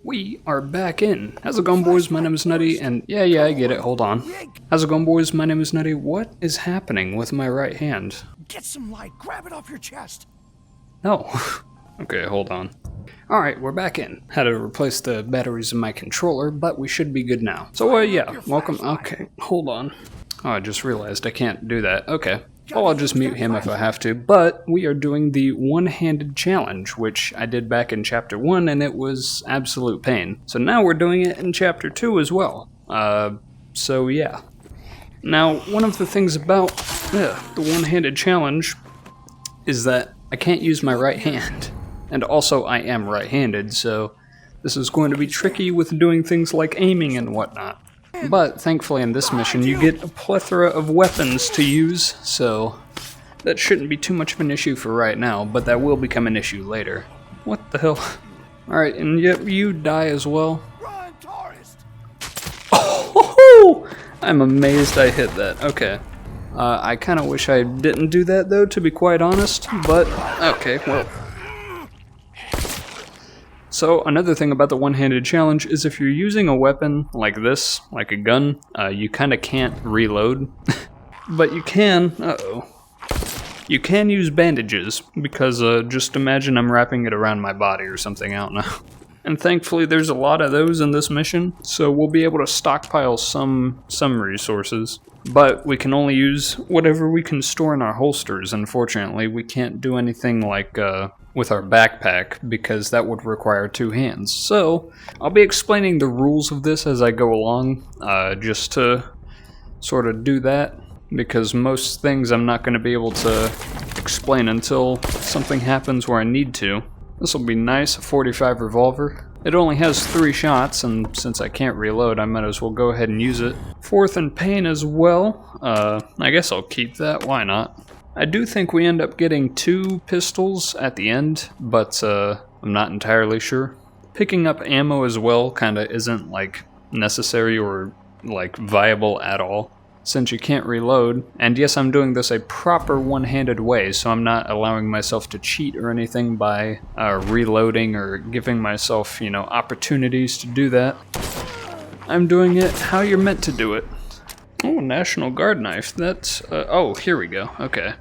We are back in. How's it going, boys? My name is Nutty, and yeah, I get it. Hold on. How's it going, boys? My name is Nutty. What is happening with my right hand? Get some light. Grab it off your chest. No. Okay, hold on. Alright, we're back in. Had to replace the batteries in my controller, but we should be good now. So, yeah, welcome. Okay, hold on. Oh, I just realized I can't do that. Okay. Well, I'll just mute him if I have to, but we are doing the one-handed challenge, which I did back in Chapter 1, and it was absolute pain. So now we're doing it in Chapter 2 as well. So yeah. Now, one of the things about the one-handed challenge is that I can't use my right hand. And also, I am right-handed, so this is going to be tricky with doing things like aiming and whatnot. But thankfully in this mission you get a plethora of weapons to use, so that shouldn't be too much of an issue for right now, but that will become an issue later. What the hell? Alright, and yet you die as well. Oh, I'm amazed I hit that. Okay. I kind of wish I didn't do that though, to be quite honest, but okay, well. So another thing about the one-handed challenge is if you're using a weapon like this, like a gun, you kind of can't reload. But you can, you can use bandages, because just imagine I'm wrapping it around my body or something, I don't know. And thankfully there's a lot of those in this mission, so we'll be able to stockpile some resources. But we can only use whatever we can store in our holsters, unfortunately. We can't do anything like with our backpack, because that would require two hands. So, I'll be explaining the rules of this as I go along, just to sort of do that, because most things I'm not going to be able to explain until something happens where I need to. This will be nice, a .45 revolver. It only has 3 shots, and since I can't reload, I might as well go ahead and use it. 4th and pain as well. I guess I'll keep that, why not? I do think we end up getting 2 pistols at the end, but I'm not entirely sure. Picking up ammo as well kinda isn't like necessary or like viable at all, since you can't reload. And yes, I'm doing this a proper one-handed way, so I'm not allowing myself to cheat or anything by reloading or giving myself, you know, opportunities to do that. I'm doing it how you're meant to do it. Oh, National Guard knife. That's, oh, here we go. Okay.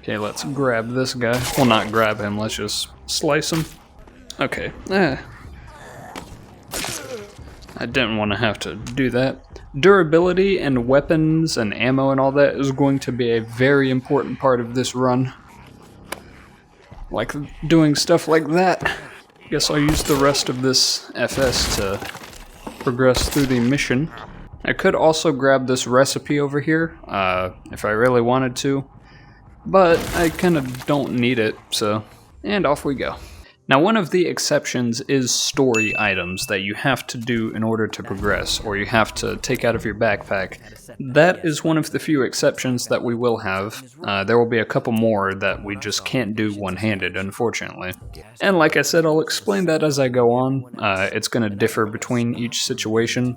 Okay, let's grab this guy. Well, not grab him, let's just slice him. Okay. I didn't want to have to do that. Durability and weapons and ammo and all that is going to be a very important part of this run. Like doing stuff like that. Guess I'll use the rest of this FS to progress through the mission. I could also grab this recipe over here, if I really wanted to, but I kind of don't need it, so, and off we go. Now, one of the exceptions is story items that you have to do in order to progress, or you have to take out of your backpack. That is one of the few exceptions that we will have. There will be a couple more that we just can't do one-handed, unfortunately. And like I said, I'll explain that as I go on. It's going to differ between each situation,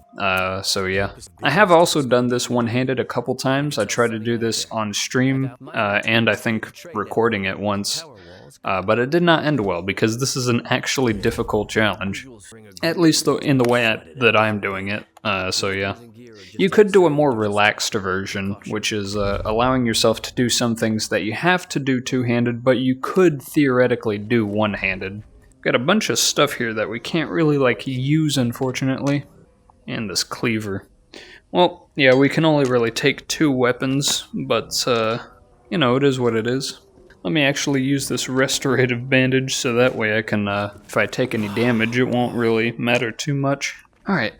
so yeah. I have also done this one-handed a couple times. I tried to do this on stream, and I think recording it once. But it did not end well, because this is an actually difficult challenge. At least in the way that I'm doing it, so yeah. You could do a more relaxed version, which is allowing yourself to do some things that you have to do two-handed, but you could theoretically do one-handed. Got a bunch of stuff here that we can't really, like, use, unfortunately. And this cleaver. Well, yeah, we can only really take 2 weapons, but, you know, it is what it is. Let me actually use this restorative bandage so that way I can, if I take any damage, it won't really matter too much. Alright,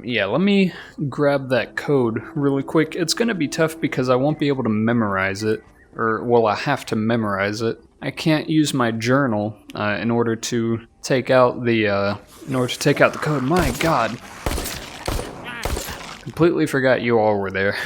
yeah, let me grab that code really quick. It's gonna be tough because I won't be able to memorize it, or, well, I have to memorize it. I can't use my journal, in order to take out the, code. My god! Completely forgot you all were there.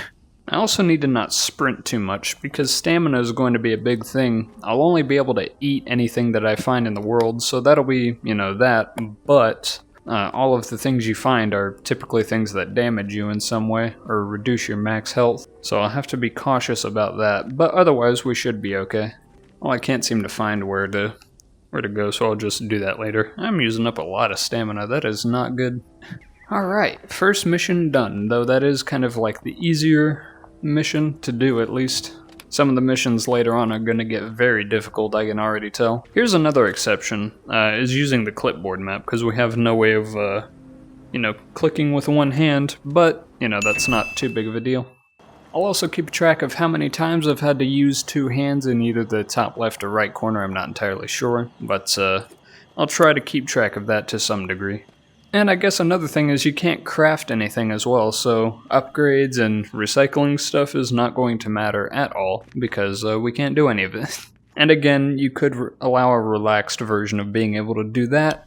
I also need to not sprint too much, because stamina is going to be a big thing. I'll only be able to eat anything that I find in the world, so that'll be, you know, that, but all of the things you find are typically things that damage you in some way, or reduce your max health, so I'll have to be cautious about that, but otherwise we should be okay. Well, I can't seem to find where to where to go, so I'll just do that later. I'm using up a lot of stamina. That is not good. Alright, first mission done, though that is kind of like the easier mission to do, at least. Some of the missions later on are going to get very difficult, I can already tell. Here's another exception, is using the clipboard map, because we have no way of, clicking with one hand, but, that's not too big of a deal. I'll also keep track of how many times I've had to use two hands in either the top left or right corner, I'm not entirely sure, but I'll try to keep track of that to some degree. And I guess another thing is you can't craft anything as well, so upgrades and recycling stuff is not going to matter at all, because we can't do any of it. And again, you could allow a relaxed version of being able to do that,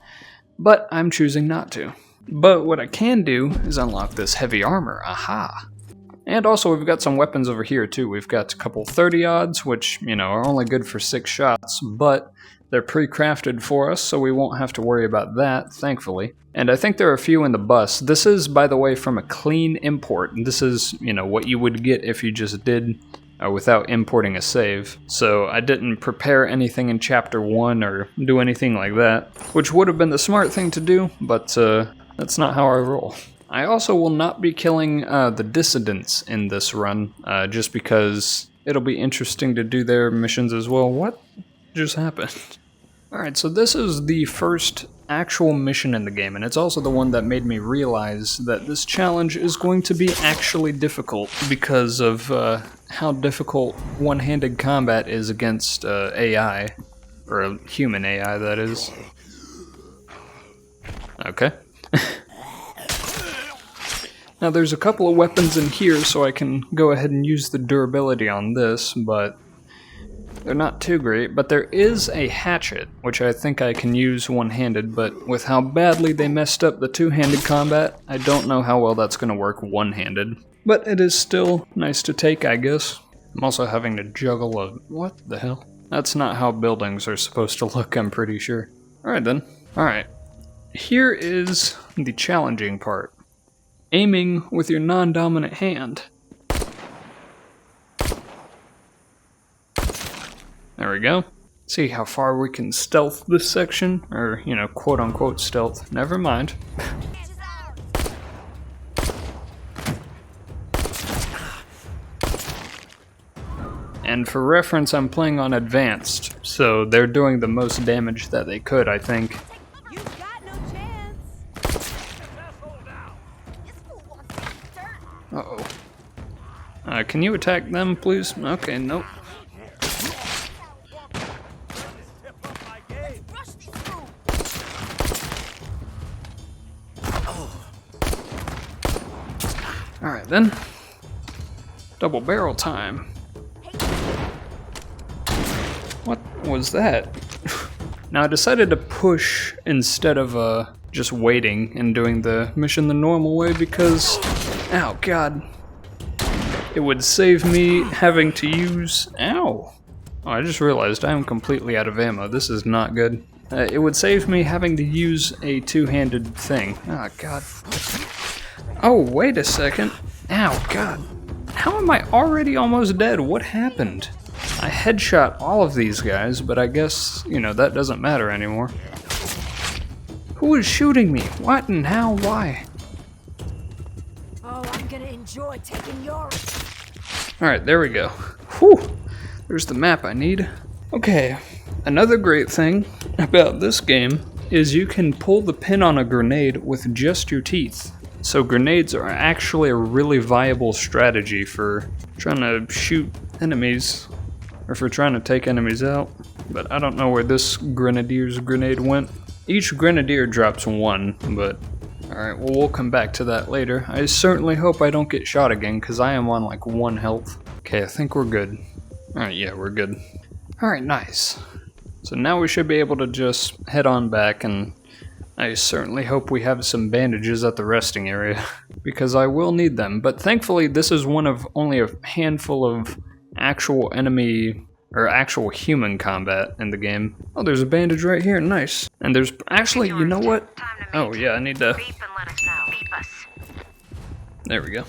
but I'm choosing not to. But what I can do is unlock this heavy armor, aha! And also we've got some weapons over here too. We've got a couple 30 odds, which, are only good for 6 shots, but they're pre-crafted for us, so we won't have to worry about that, thankfully. And I think there are a few in the bus. This is, by the way, from a clean import. This is, what you would get if you just did without importing a save. So I didn't prepare anything in Chapter 1 or do anything like that, which would have been the smart thing to do, but that's not how I roll. I also will not be killing the dissidents in this run, just because it'll be interesting to do their missions as well. What just happened? Alright, so this is the first actual mission in the game, and it's also the one that made me realize that this challenge is going to be actually difficult because of how difficult one-handed combat is against AI, or a human AI, that is. Okay. Now there's a couple of weapons in here, so I can go ahead and use the durability on this, but they're not too great. But there is a hatchet, which I think I can use one-handed, but with how badly they messed up the two-handed combat, I don't know how well that's going to work one-handed. But it is still nice to take, I guess. I'm also having to juggle a... what the hell? That's not how buildings are supposed to look, I'm pretty sure. Alright then. Alright. Here is the challenging part. Aiming with your non-dominant hand. There we go. See how far we can stealth this section, or, quote-unquote stealth. Never mind. And for reference, I'm playing on advanced, so they're doing the most damage that they could, I think. Uh-oh. Can you attack them, please? Okay, nope. Alright then. Double barrel time. What was that? Now I decided to push instead of just waiting and doing the mission the normal way because... ow, God. It would save me having to use... ow. Oh, I just realized I am completely out of ammo. This is not good. It would save me having to use a two-handed thing. Oh, God. Oh, wait a second. Ow, God. How am I already almost dead? What happened? I headshot all of these guys, but I guess, that doesn't matter anymore. Who is shooting me? What and how? Why? Oh, I'm gonna enjoy taking yours. Alright, there we go. Whew! There's the map I need. Okay, another great thing about this game is you can pull the pin on a grenade with just your teeth. So grenades are actually a really viable strategy for trying to shoot enemies, or for trying to take enemies out. But I don't know where this grenadier's grenade went. Each grenadier drops one, but alright, well we'll come back to that later. I certainly hope I don't get shot again, because I am on like 1 health. Okay, I think we're good. Alright, yeah, we're good. Alright, nice. So now we should be able to just head on back, and I certainly hope we have some bandages at the resting area, because I will need them. But thankfully this is one of only a handful of actual enemy, or actual human combat in the game. Oh, there's a bandage right here, nice. And there's, actually, you know what? Oh yeah, I need to... there we go.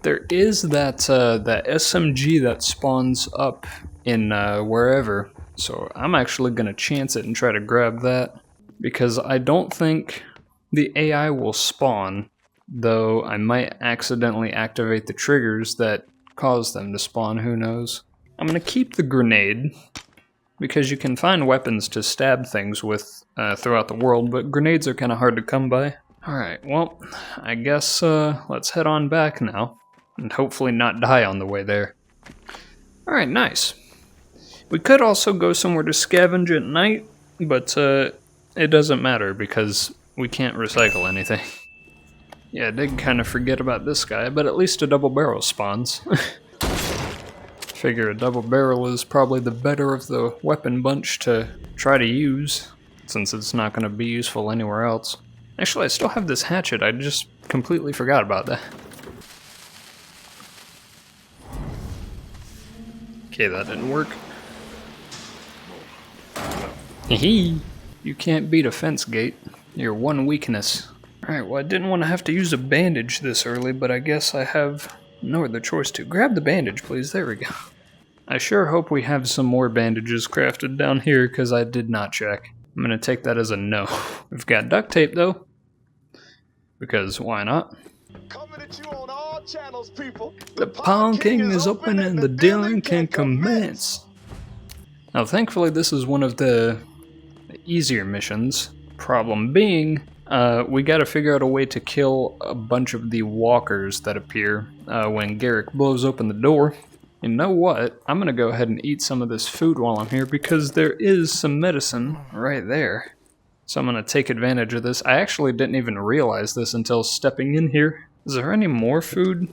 There is that SMG that spawns up in wherever. So I'm actually going to chance it and try to grab that, because I don't think the AI will spawn, though I might accidentally activate the triggers that cause them to spawn, who knows. I'm going to keep the grenade, because you can find weapons to stab things with throughout the world, but grenades are kind of hard to come by. Alright, well, I guess let's head on back now, and hopefully not die on the way there. Alright, nice. We could also go somewhere to scavenge at night, but it doesn't matter because we can't recycle anything. Yeah, I did kind of forget about this guy, but at least a double barrel spawns. Figure a double barrel is probably the better of the weapon bunch to try to use, since it's not going to be useful anywhere else. Actually, I still have this hatchet, I just completely forgot about that. Okay, that didn't work. Hee. You can't beat a fence gate. Your one weakness. Alright, well I didn't want to have to use a bandage this early, but I guess I have no other choice to. Grab the bandage, please. There we go. I sure hope we have some more bandages crafted down here, because I did not check. I'm going to take that as a no. We've got duct tape, though. Because why not? Coming at you on all channels, people. The Pawn King is open and the dealing can commence. Now, thankfully, this is one of the easier missions. Problem being, we gotta figure out a way to kill a bunch of the walkers that appear when Garrick blows open the door. You know what? I'm gonna go ahead and eat some of this food while I'm here because there is some medicine right there. So I'm gonna take advantage of this. I actually didn't even realize this until stepping in here. Is there any more food?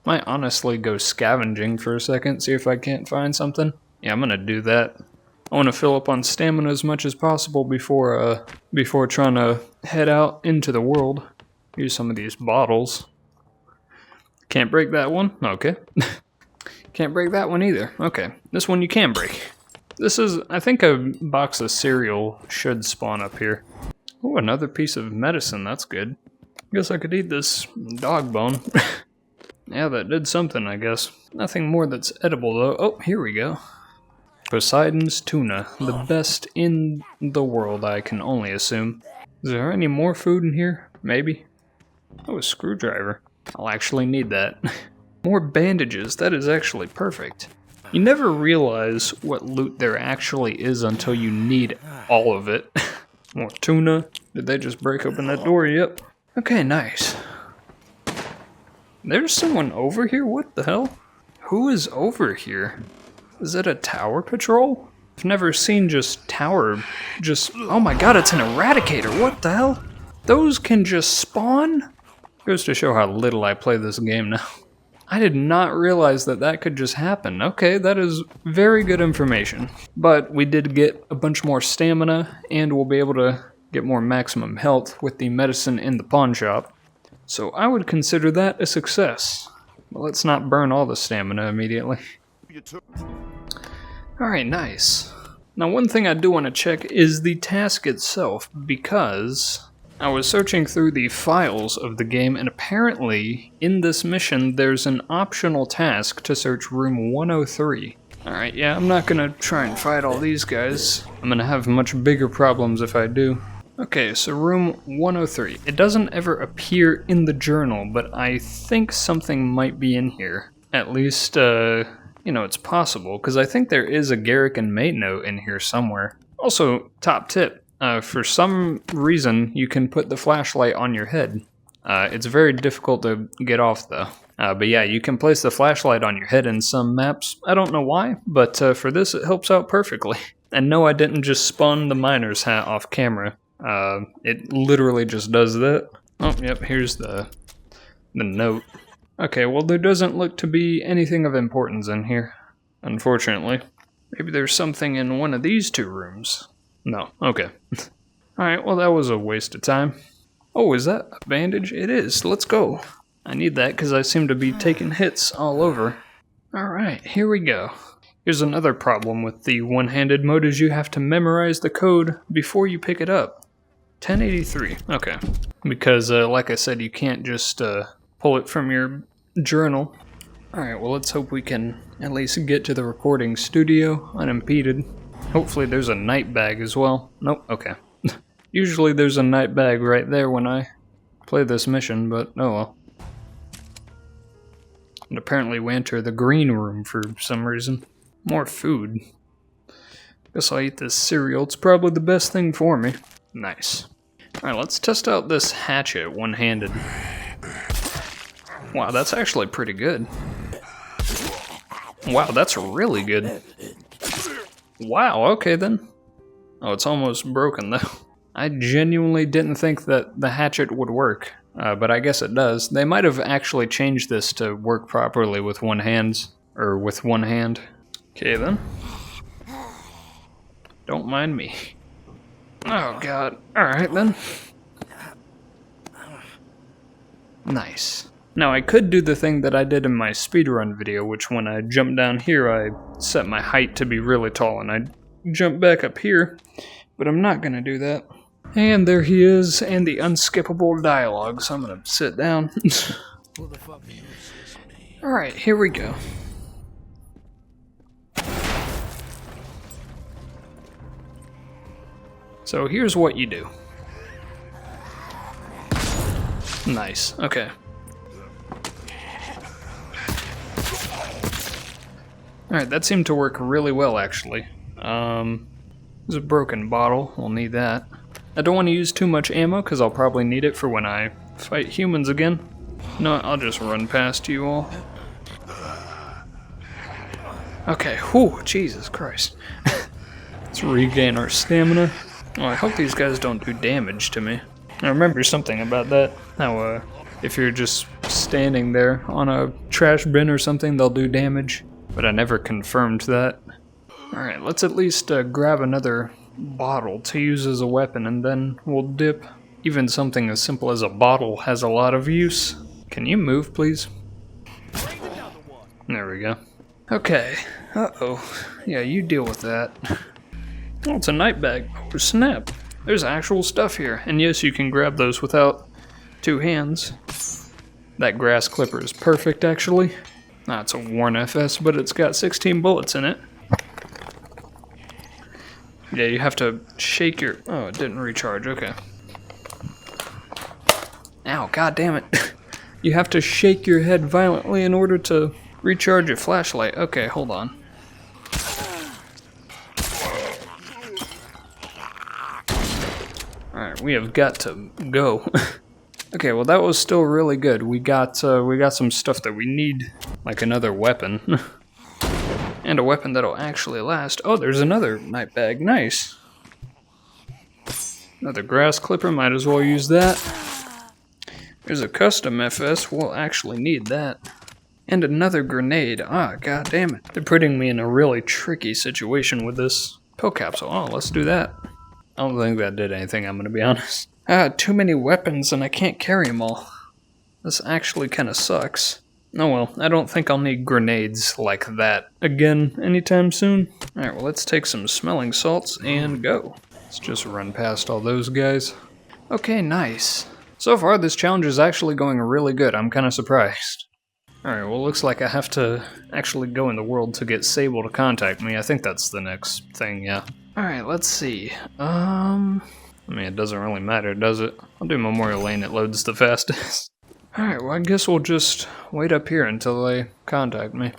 Might honestly go scavenging for a second, see if I can't find something. Yeah, I'm gonna do that. I want to fill up on stamina as much as possible before trying to head out into the world. Use some of these bottles. Can't break that one? Okay. Can't break that one either. Okay. This one you can break. This is, I think a box of cereal should spawn up here. Oh, another piece of medicine. That's good. Guess I could eat this dog bone. Yeah, that did something, I guess. Nothing more that's edible, though. Oh, here we go. Poseidon's tuna, the best in the world, I can only assume. Is there any more food in here? Maybe. Oh, a screwdriver. I'll actually need that. More bandages, that is actually perfect. You never realize what loot there actually is until you need all of it. More tuna. Did they just break open that door? Yep. Okay, nice. There's someone over here? What the hell? Who is over here? Is it a tower patrol? I've never seen oh my god, it's an eradicator, what the hell? Those can just spawn? Goes to show how little I play this game now. I did not realize that that could just happen. Okay, that is very good information. But we did get a bunch more stamina, and we'll be able to get more maximum health with the medicine in the pawn shop. So I would consider that a success. But let's not burn all the stamina immediately. Alright, nice. Now one thing I do want to check is the task itself, because I was searching through the files of the game, and apparently in this mission there's an optional task to search room 103. Alright, yeah, I'm not gonna try and fight all these guys. I'm gonna have much bigger problems if I do. Okay, so room 103. It doesn't ever appear in the journal, but I think something might be in here. At least, you know, it's possible, because I think there is a Garrick and Mate note in here somewhere. Also, top tip, for some reason, you can put the flashlight on your head. It's very difficult to get off, though. But yeah, you can place the flashlight on your head in some maps. I don't know why, but for this, it helps out perfectly. And no, I didn't just spawn the miner's hat off camera. It literally just does that. Oh, yep, here's the note. Okay, well there doesn't look to be anything of importance in here, unfortunately. Maybe there's something in one of these two rooms. No, okay. Alright, well that was a waste of time. Oh, is that a bandage? It is, let's go. I need that because I seem to be taking hits all over. Alright, here we go. Here's another problem with the one-handed mode is you have to memorize the code before you pick it up. 1083, okay. Because, like I said, you can't just, pull it from your journal. Alright, well let's hope we can at least get to the recording studio unimpeded. Hopefully there's a night bag as well. Nope, okay. Usually there's a night bag right there when I play this mission, but oh well. And apparently we enter the green room for some reason. More food. Guess I'll eat this cereal. It's probably the best thing for me. Nice. Alright, let's test out this hatchet one-handed. Wow, that's actually pretty good. Wow, that's really good. Wow, okay then. Oh, it's almost broken though. I genuinely didn't think that the hatchet would work, but I guess it does. They might have actually changed this to work properly with one hand. Okay then. Don't mind me. Oh god. Alright then. Nice. Now I could do the thing that I did in my speedrun video, which when I jumped down here I set my height to be really tall and I jump back up here, but I'm not gonna do that. And there he is, and the unskippable dialogue, so I'm gonna sit down. Alright, here we go. So here's what you do. Nice, okay. Alright, that seemed to work really well actually. There's a broken bottle, we'll need that. I don't want to use too much ammo because I'll probably need it for when I fight humans again. No, I'll just run past you all. Okay, whew, Jesus Christ. Let's regain our stamina. Oh, I hope these guys don't do damage to me. I remember something about that. How, if you're just standing there on a trash bin or something, they'll do damage. But I never confirmed that. Alright, let's at least grab another bottle to use as a weapon and then we'll dip. Even something as simple as a bottle has a lot of use. Can you move, please? There we go. Okay. Uh-oh. Yeah, you deal with that. Oh, it's a night bag. Oh, snap. There's actual stuff here. And yes, you can grab those without two hands. That grass clipper is perfect, actually. Ah, it's a worn FS, but it's got 16 bullets in it. Yeah, you have to shake your... Oh, it didn't recharge. Okay. Ow, god damn it. You have to shake your head violently in order to recharge your flashlight. Okay, hold on. Alright, we have got to go. Okay, well that was still really good. We got some stuff that we need, like another weapon. And a weapon that'll actually last. Oh, there's another night bag. Nice. Another grass clipper. Might as well use that. There's a custom FS. We'll actually need that. And another grenade. Ah, god damn it. They're putting me in a really tricky situation with this pill capsule. Oh, let's do that. I don't think that did anything, I'm gonna be honest. Too many weapons and I can't carry them all. This actually kinda sucks. Oh well, I don't think I'll need grenades like that again anytime soon. Alright, well let's take some smelling salts and go. Let's just run past all those guys. Okay, nice. So far this challenge is actually going really good, I'm kinda surprised. Alright, well looks like I have to actually go in the world to get Sable to contact me. I think that's the next thing, yeah. Alright, let's see. I mean it doesn't really matter, does it? I'll do Memorial Lane, it loads the fastest. Alright, well I guess we'll just wait up here until they contact me.